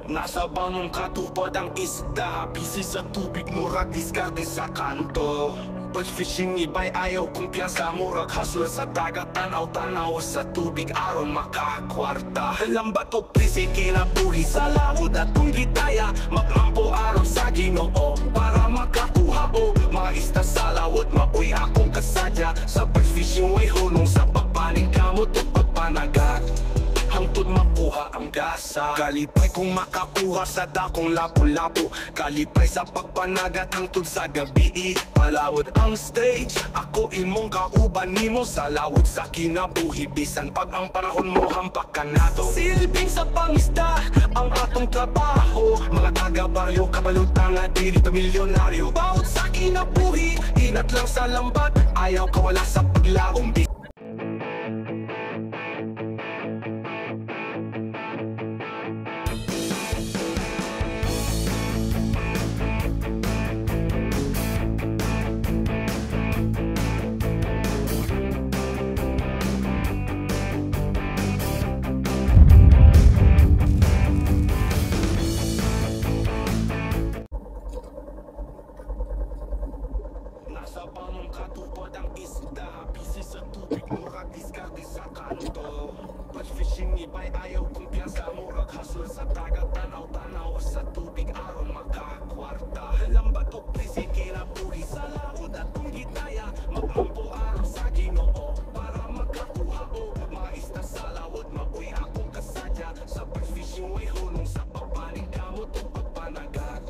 Nasa bangong katupad ang isda, busy sa tubig, murag diskarte sa kanto. But fishing iba'y ayaw kumpiyansa, murag hustle sa dagat, tanaw-tanaw sa tubig, aron makakwarta. Lambat o prisi, kinabuhi sa laod at kung gitaya, maglampo aron sa Ginoo para makakuha o mga isda sa lawod. Mauwi akong kasadya sa pag-fishing, way hulong sa pagpaning kamot o pagpanagat, hangtod makuha ang gasa. Kalipay kung makakuha sa dakong lapu-lapu, kalipay sa pagpanagat hangtod sa gabi. Palawod ang stage, ako imong kauban nimo sa lawod sa kinabuhi. Bisan pag ang panahon mo hampak ka nato, silbing sa pangisda ang atong trabaho. Mga taga-baryo, kabalutan nga diri pa milyonaryo. Bawat sa kinabuhi, inat lang sa lambat, ayaw kawala sa paglaong. Nasa bangong katupad ang isda, busy sa tubig, murag diskarte sa kanto. But fishing iba'y ayaw kumpiyansa, murag hustle sa dagat, tanaw-tanaw sa tubig, aron makakwarta. Lambat o prisi, kinabuhi sa laod at kung gitaya, maglampo aron sa Ginoo para makakuha o mga isda sa lawod. Mauwi akong kasadya sa pag-fishing, way hulong sa pagpaning kamot o pagpanagat,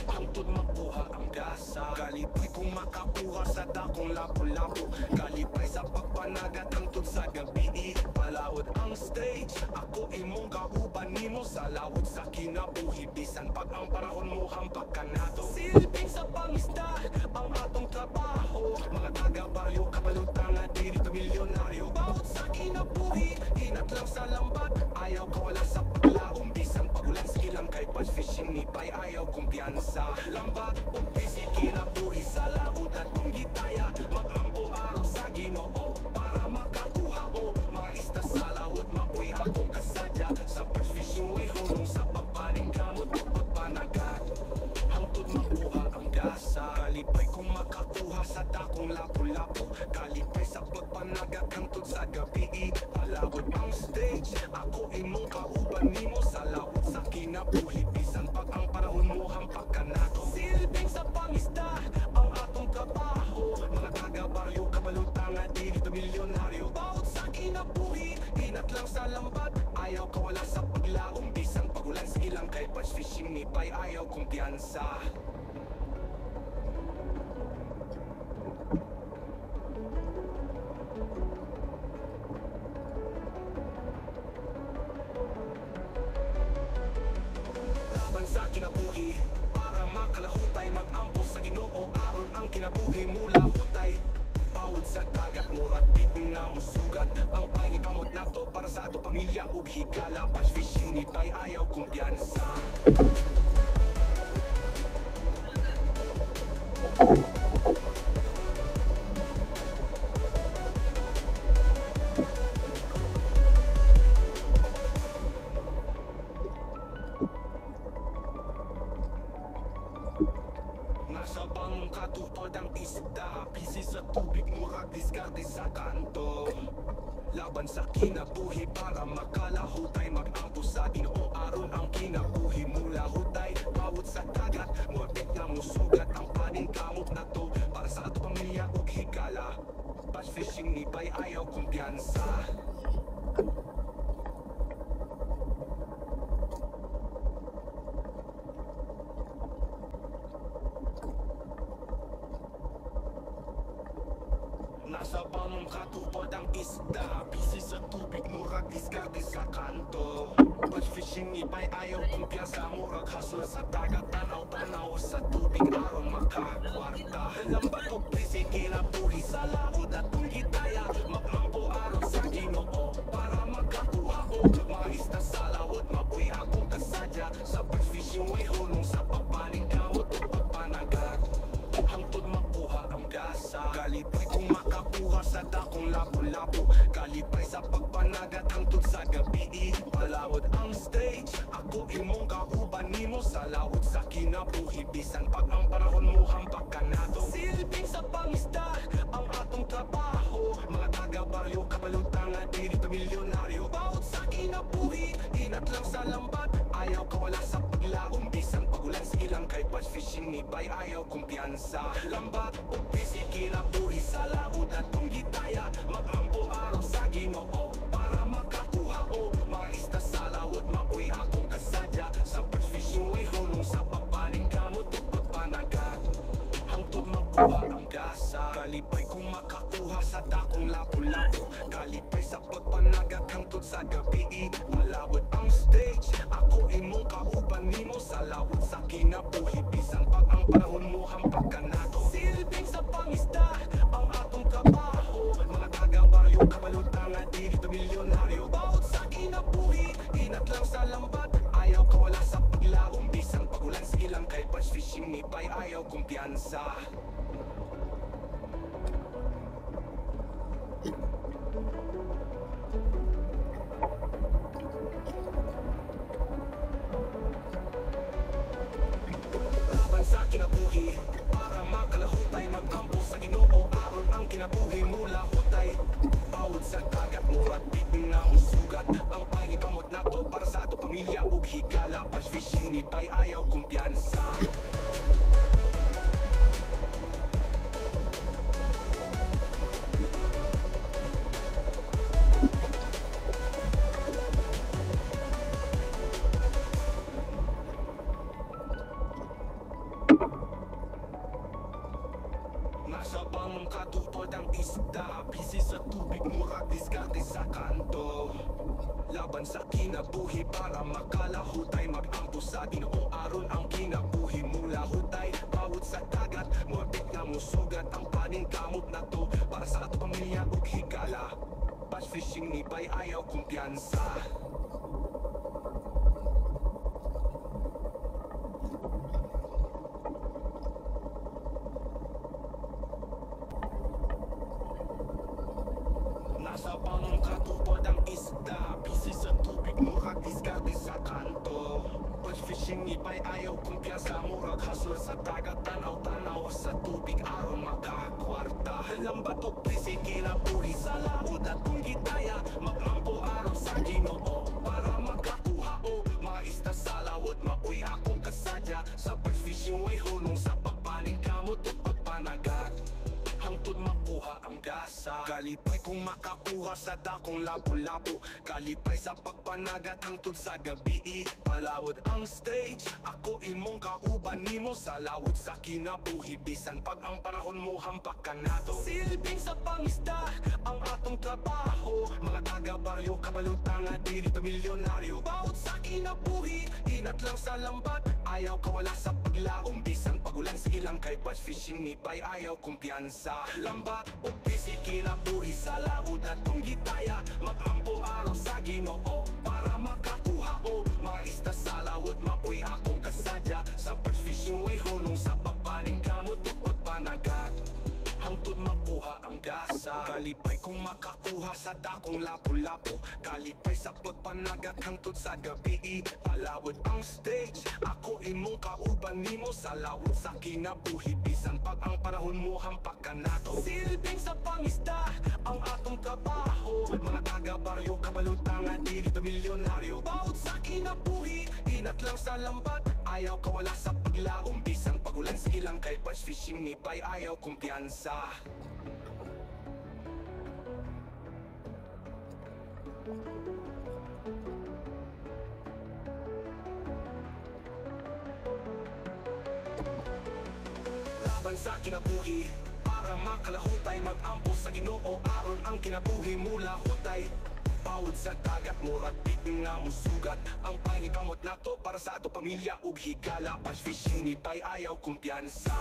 hangtod makuha ang gasa. Kalipay kung makakuha sa dakong lapu-lapu, kalipay sa pagpanagat hangtod sa gabi. Palawod ang stage, ako imong kauban nimo sa lawod sa kinabuhi. Bisan pag ang panahon mo hampak ka nato, silbing sa pangisda ang atong trabaho. Mga taga-baryo, kabalutan nga diri pa milyonaryo. Bawat sa kinabuhi, inat lang sa lambat, ayaw kawala sa paglaong. Bisan pagulan silang kay pag fishing iba'y ayaw kumpiyansa. Lambat o busy, kinabuhi sa laod at kung gitaya, maglampo araw sa Ginoo para makakuha o mga isda sa lawod. Mauwi akong kasadya sa pag-fishing, way hulong sa pagpaning kamot o pagpanagat, hangtod makuha ang gasa. Kalipay kung makakuha sa dakong lapu-lapu, kalipay sa pagpanagat hangtod sa gabi. Palawod ang stage, ako imong kauban nimo sa lawod sa kinabuhi. Bisan pag ang panahon mo hampak ka nato, silbing sa pangisda ang atong trabaho. Mga taga-baryo, kabalutan nga diri pa milyonaryo. Bawat sa kinabuhi, inat lang sa lambat, ayaw kawala sa paglaong. Bisan pagulan silang kay pag fishing iba'y ayaw kumpiyansa. Laban sa kinabuhi para makalahutay, mag-ampo sa Ginoo aron ang kinabuhi mula hutay. Bawod sa dagat, murag bitin na musugat ang pangikamot nato para sa ato pamilya ug higala. Pag fishing iba'y ayaw kumpiyansa. Nasa bangong katupad ang isda, busy sa tubig, murag diskarte sa kanto. Laban sa kinabuhi para makalahutay, mag-ampo sa Ginoo aron ang kinabuhi mula hutay. Bawod sa dagat, murag na musugat ang paning kamot na to para sa ato pamilya ug higala. Bass fishing iba'y ayaw kumpiyansa. Nasa bangong katupad ang isda, busy sa tubig, murag diskarte sa kanto. But fishing iba'y ayaw kumpiyansa, murag hustle sa dagat, tanaw-tanaw sa tubig, aron makakwarta. Lambat o prisi, kinabuhi sa laod at kung gitaya, maglampo aron sa Ginoo para makakuha o mga isda sa lawod. Mauwi akong kasadya sa pag-fishing, way hulong sa pagpaning kamot o pagpanagat, hangtod makuha ang gasa. Kalipay kung makakuha sa dakong lapu-lapu, kalipay sa pagpanagat hangtod sa gabi. Palawod ang stage, ako imong kauban. kinabuhi bisan pag ang panahon mo hampak ka na to. Silbing sa pangisda ang atong trabaho, mga taga-baryo kabalutang at di rito milyonaryo. Bawat sa kinabuhi, inat lang sa lambat, ayaw kawala sa paglaom bisan pagulan sa ilang kay patch fishing ni bay ayaw kumpiyansa. Lambat o busy kinabuhi sa laod at kung gitaya, mag-ampo araw sa Ginoo para makakuha o mga isda sa lawot. Mapuy akong kasadya sa patch fishing way hulong sa papaling kamot o pagpanagat hangtod makuha ang gasa. Kalipay kung makakuha sa dakong lapu-lapu, kalipay sa pagpanagat hangtod sa gabi. Malawot ang stage, ako imong kauban nimo sa lawot sa kinabuhi bisan pag ang panahon mo hampak ka na to. Silbing sa pangisda ang atong trabaho, mga taga-baryo kabalutang at di rito milyonaryo. Bawat sa kinabuhi, inat lang sa lambat, ayaw kawala sa paglaom bisan pagulan sa ilang kay patch fishing ni bay ayaw kumpiyansa. Laban sa kinabuhi para makalahutay, mag-ampo sa Ginoo aron ang kinabuhi mula hutay. Bawod sa dagat murat bitin na musugat, ang pangikamot na to para sa ato pamilya ug higala. Patch fishing ni bay ayaw kumpiyansa. Nasa bangong katupod ang isda, busy sa tubig, murag diskarte sa kanto. Laban sa kinabuhi para makalahutay, mag-ampo sa Ginoo aron ang kinabuhi mula hutay. Bawod sa dagat, morbit na musugat, ang paning kamot na to para sa ato pamilya ug higala. Patch fishing ni bay ayaw kumpiyansa. Nasa bangong katupod ang isda, busy sa tubig, murag diskarte sa kanto. Patch fishing ni bay ayaw kumpiyansa, murag hustle sa dagat, tanaw-tanaw sa tubig aron makakwarta. Lambat o busy kinabuhi sa laod at kung gitaya, mag-ampo araw sa Ginoo para makakuha o mga isda sa lawot. Mapuy akong kasadya sa patch fishing way hulong sa pagpaning kamot o pagpanagat hangtod makuha ang gasa. Kalipay kung makakuha sa dakong lapu-lapu, kalipay sa pagpanagat hangtod sa gabi. Palawod ang stage, ako imong kauban nimo sa lawod sa kinabuhi bisan pag ang panahon mo hampak ka na to. Silbing sa pangisda ang atong trabaho, mga taga-baryo kabalutang at di rito milyonaryo. Bawod sa kinabuhi, inat lang sa lambat, ayaw kawala sa paglaom bisan pagulan sa ilang kay patch fishing ni bay ayaw kumpiyansa. Lambat o busy kinabuhi sa laod at kung gitaya, mag-ampo araw sa Ginoo para makakuha o mga isda sa lawot. Mapuy akong kasadya sa patch fishing way hulong sa pagpaning kamot o pagpanagat hangtod makuha ang gasa. Kalipay kung makakuha sa dakong lapu-lapu, kalipay sa pagpanagat hangtod sa gabi. Palawod ang stage, ako imong kauban nimo sa lawod sa kinabuhi bisan pag ang panahon mo hampak ka na to. Silbing sa pangisda ang atong trabaho, mga taga-baryo kabalutang at di rito milyonaryo. Bawod sa kinabuhi, inat lang sa lambat, ayaw kawala sa paglaom bisan pagulan sa ilang kay patch fishing ni bay ayaw kumpiyansa. Laban sa kinabuhi para makalahutay, mag-ampo sa Ginoo aron ang kinabuhi mula hutay. Bawod sa dagat murag bitin nga musugat, ang pangikamot na to para sa ato pamilya ug higala. Patch fishing ni bay ayaw kumpiyansa.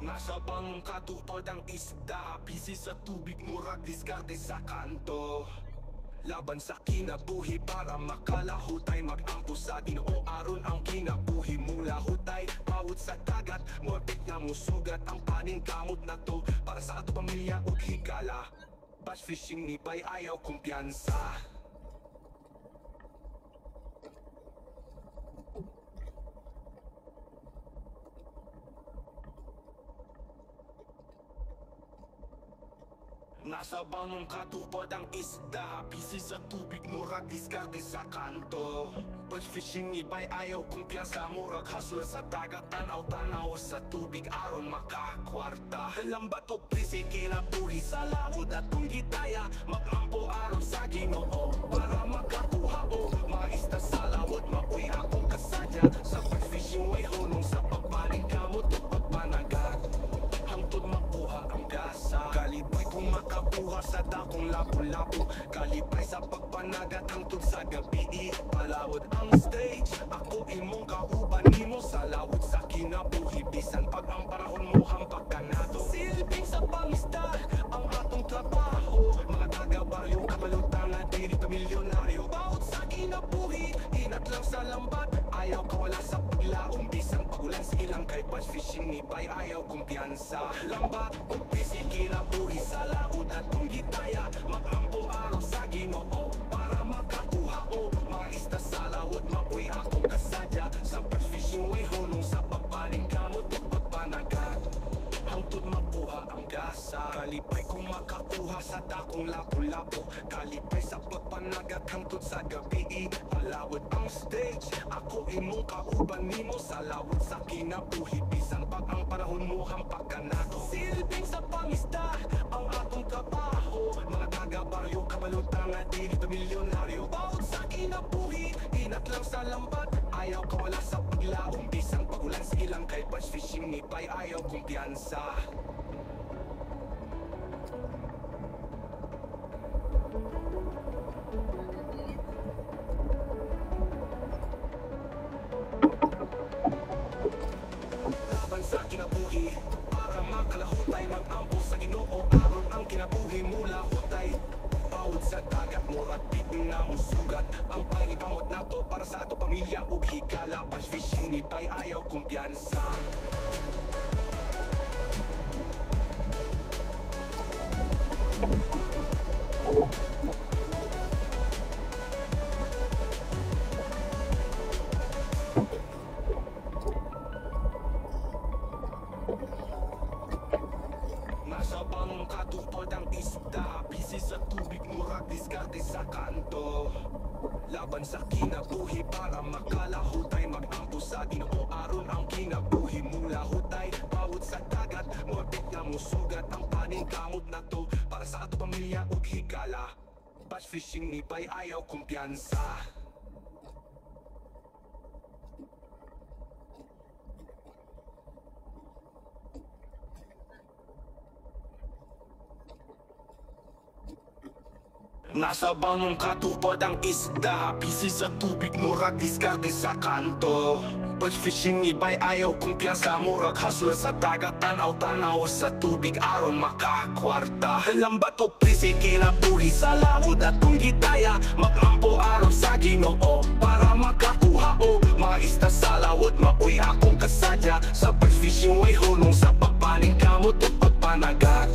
Nasa bangong katupod ang isda, busy sa tubig, murag diskarte sa kanto. Laban sa kinabuhi para makalahutay, mag-ampo sa Ginoo aron ang kinabuhi mula hutay. Bawat sa dagat, morbid nga musugat ang paning kamot na to para sa ato pamilya ug higala. Bass fishing ni bay ayaw kumpiyansa. Nasa bangong katupad ang isda, busy sa tubig, murag diskarte sa kanto. But fishing ibay ayaw kumpiyansa, murag hustle sa dagat, tanaw-tanaw sa tubig aron makakwarta. Lambat o prisi kinabuhi sa lawod at kung gitaya, mag-ampo aron sa Ginoo para makakuha o maista sa lawod. Mapuy akong kasadya sa pag-fishing, way hunong sa pagbaling kamot o pagpanagat. Hangtod makuha ang gasa, kalipay kung makakuha sa dakong lapu-lapu. Kalipay sa pagpanagat hangtod sa gabi, palawod ang stage. Ako imong kauban nimo sa lawod sa kinabuhi, bisan pag ang panahon mo hampak ka nato. Silbing sa pangisda ang atong trabaho, mga taga-baryo kabalutang na diri pa milyonaryo. Bawat sa kinabuhi, inat lang sa lambat, ayaw kawala sa paglaong, bisan pagulan sa ilang kay bass fishing ni bay ayaw kumpiyansa. Lambat o busy kinabuhi sa lawod at kung gitaya, mag-ampo araw sa Ginoo para makakuha o maista sa lawod. Mapuy akong kasadya sa bass fishing, way hunong sa pagbaling kamot o pagpanagat. Hangtod makuha ang gasa, kalipay kung makakuha sa dakong lapu-lapu. Kalipay sa pagpanagat hangtod sa gabi, palawod ang stage. Ako imong kauban nimo sa lawod sa kinabuhi, bisan pag ang panahon mo hampak ka nato. Silbing sa pangisda ang atong trabaho, mga taga-baryo kabalutang na dili pa milyonaryo. Bawat sa kinabuhi, inat lang sa lambat, ayaw kawala sa paglaong, bisan pagulan sa ilang kay bass fishing ni bay ayaw kumpiyansa. Laban sa kinabuhi para makalahutay, mag-ampo sa Ginoo aron ang kinabuhi mula hutay. Bawat sa dagat, murag bitin na musugat ang pangikamot nato para sa ato pamilya ug higala. Bass fishing ni bay ayaw kumpiyansa. Nasa bangong katupad ang isda, busy sa tubig, murag diskarte sa kanto. Laban sa kinabuhi para makalahutay, mag-ampo sa Ginoo aron ang kinabuhi mula hutay. Bawat sa dagat, morbid nga musugat ang paning kamot na to para sa ato pamilya ug higala. Bass fishing ni bay ayaw kumpiyansa. Nasa bangong katupad ang isda, busy sa tubig, murag diskarte sa kanto. Bass fishing ni bay ayaw kumpiyansa, murag hustle sa dagat, tanaw-tanaw sa tubig aron makakwarta. Lambat o prisi kinabuhi sa lawod at kung gitaya, mag-ampo aron sa Ginoo para makakuha o maista sa lawod. Mapuy akong kasadya sa bass fishing, way hunong sa pagbaling kamot o pagpanagat.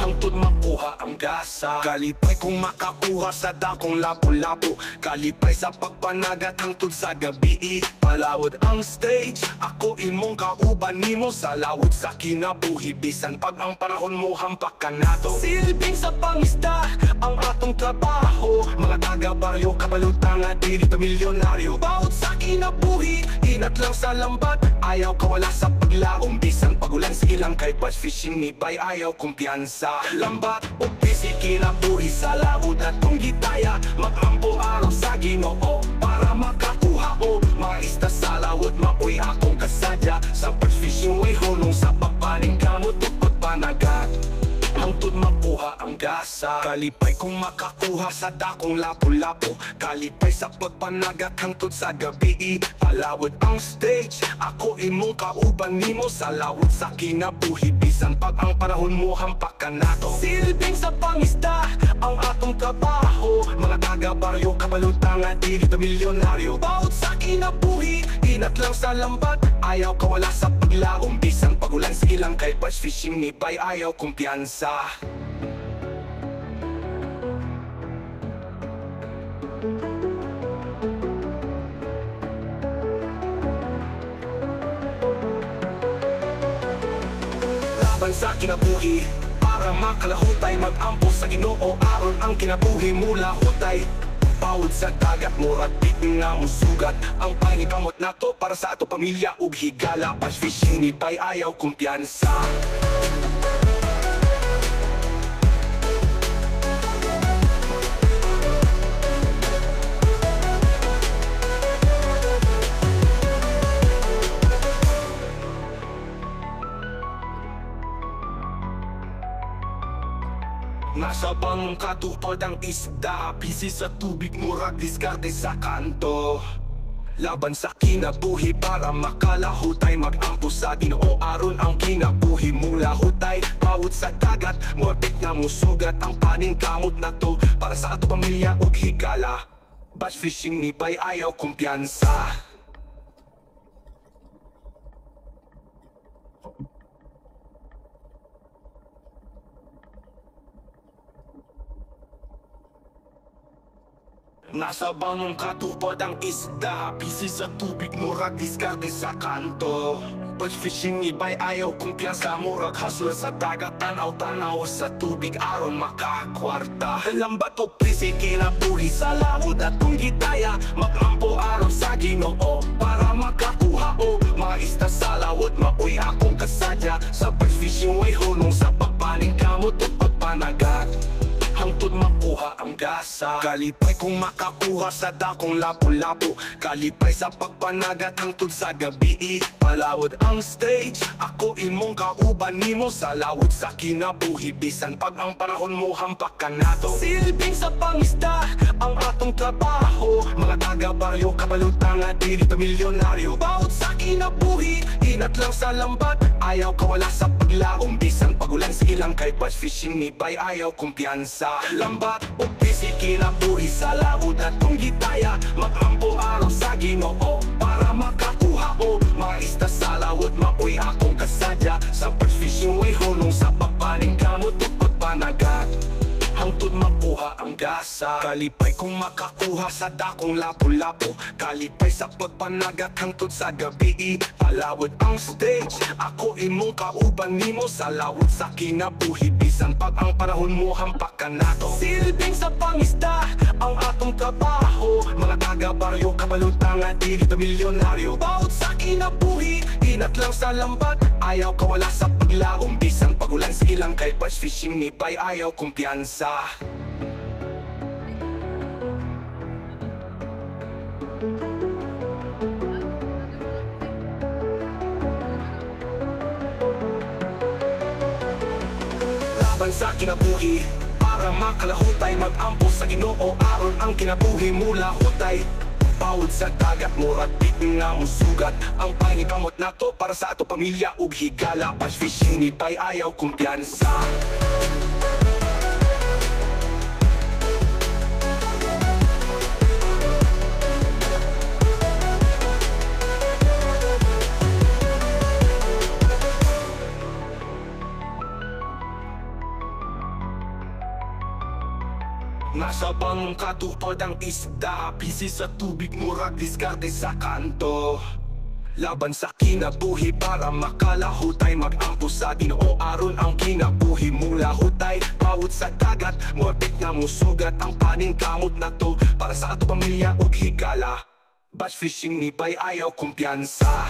Hangtod makuha ang gasa, kalipay kung makakuha sa dakong lapu-lapu. Kalipay sa pagpanagat hangtod sa gabi, palawod ang stage. Ako imong kauban nimo sa lawod sa kinabuhi, bisan pag ang panahon mo hampak ka nato. Silbing sa pangisda ang atong trabaho, mga taga-baryo kabalutang na dili pa milyonaryo. Bawat sa kinabuhi, inat lang sa lambat, ayaw kawala sa paglaong, bisan pagulan sa ilang kay bass fishing ni bay ayaw kumpiyansa. Lambat o busy kinabuhi sa lawod at kung gitaya, mag-ampo araw sa Ginoo para makakuha o maista sa lawod. Mapuy akong kasadya sa bass fishing, way hunong sa pagbaling kamot o pagpanagat. Hangtod makuha ang gasa, kalipay kung makakuha sa dakong lapu-lapu. Kalipay sa pagpanagat hangtod sa gabi, palawod ang stage. Ako imong kauban nimo sa lawod sa kinabuhi, bisan pag ang panahon mo hampak ka na to. Silbing sa pangisda ang atong trabaho, mga taga-baryo, kabalutang at di dito milyonaryo. Bawat sa kinabuhi, inat lang sa lambat, ayaw kawala sa paglaong, bisan pagulan silang kay batch fishing ni bay, ayaw kumpiyansa. Laban sa kinabuhi, para makalahutay, mag-ampo sa Ginoo aron ang kinabuhi mula hutay. Bawod sa dagat, murag bitin nga mong sugat, ang pangikamot na to para sa ato pamilya ug higala. Batch fishing ni bay, ayaw kumpiyansa. Nasa bangong katupad ang isda, busy sa tubig, murag diskarte sa kanto. Laban sa kinabuhi para makalahutay, mag-ampo sa Ginoo aron ang kinabuhi mula hutay. Bawod sa dagat, muapit nga musugat, ang paningkamot na to para sa ato pamilya ug higala. Batch fishing ni bay, ayaw kumpiyansa. Nasa bangong katupad ang isda, busy sa tubig, murag diskarte sa kanto. Batch fishing ni bay, ayaw kumpiyansa, murag hustle sa dagat, tanaw-tanaw sa tubig aron makakwarta. Lambat o prisi, kinabuhi sa laod at kung gitaya, mag-ampo aron sa Ginoo para makakuha o mga isda sa lawod. Maoy akong kasadya sa batch fishing, way hunong sa pagpaning kamot o pagpanagat, hangtod makuha ang gasa. Kalipay kung makakuha sa dakong lapu-lapu, kalipay sa pagpanagat hangtod sa gabi. Palawod ang stage, ako imong kauban nimo sa lawod sa kinabuhi, bisan pag ang panahon mo hampak ka na to. Silbing sa pangisda ang atong trabaho, mga taga-baryo, kabalutang at di dito milyonaryo. Bawat sa kinabuhi, inat lang sa lambat, ayaw kawala sa paglaong, bisan pagulan silang kay batch fishing ni bay, ayaw kumpiyansa. Lambat o busy, kinabuhi sa laod at kung gitaya, mag-ampo araw sa Ginoo para makakuha o mga isda sa lawod. Maoy akong kasadya sa batch fishing, way hunong sa pagpaning kamot o pagpanagat, hangtod makuha ang gasa. Kalipay kung makakuha sa dakong lapu-lapu, kalipay sa pagpanagat hangtod sa gabi. Palawod ang stage, ako imong kauban nimo sa lawod sa kinabuhi, bisan pag ang panahon mo hampak ka na to. Silbing sa pangisda ang atong trabaho, mga taga-baryo, kabalutang at di dito milyonaryo. Bawod sa kinabuhi, inat lang sa lambat, ayaw kawala sa paglaong, bisan pagulan silang kay batch fishing ni bay, ayaw kumpiyansa. Laban sa kinabuhi, para makalahutay, mag-ampo sa Ginoo aron ang kinabuhi mula hutay. Bawod sa dagat, murag bitin nga mong sugat, ang pangikamot na to para sa ato pamilya ug higala. Batch fishing ni bay, ayaw kumpiyansa. Nasa bangong katupad ang isda, busy sa tubig, murag diskarte sa kanto. Laban sa kinabuhi para makalahutay, mag-ampo sa Ginoo aron ang kinabuhi mula hutay. Bawod sa dagat, muapit nga musugat, ang paningkamot na to para sa ato pamilya ug higala. Batch fishing ni bay, ayaw kumpiyansa.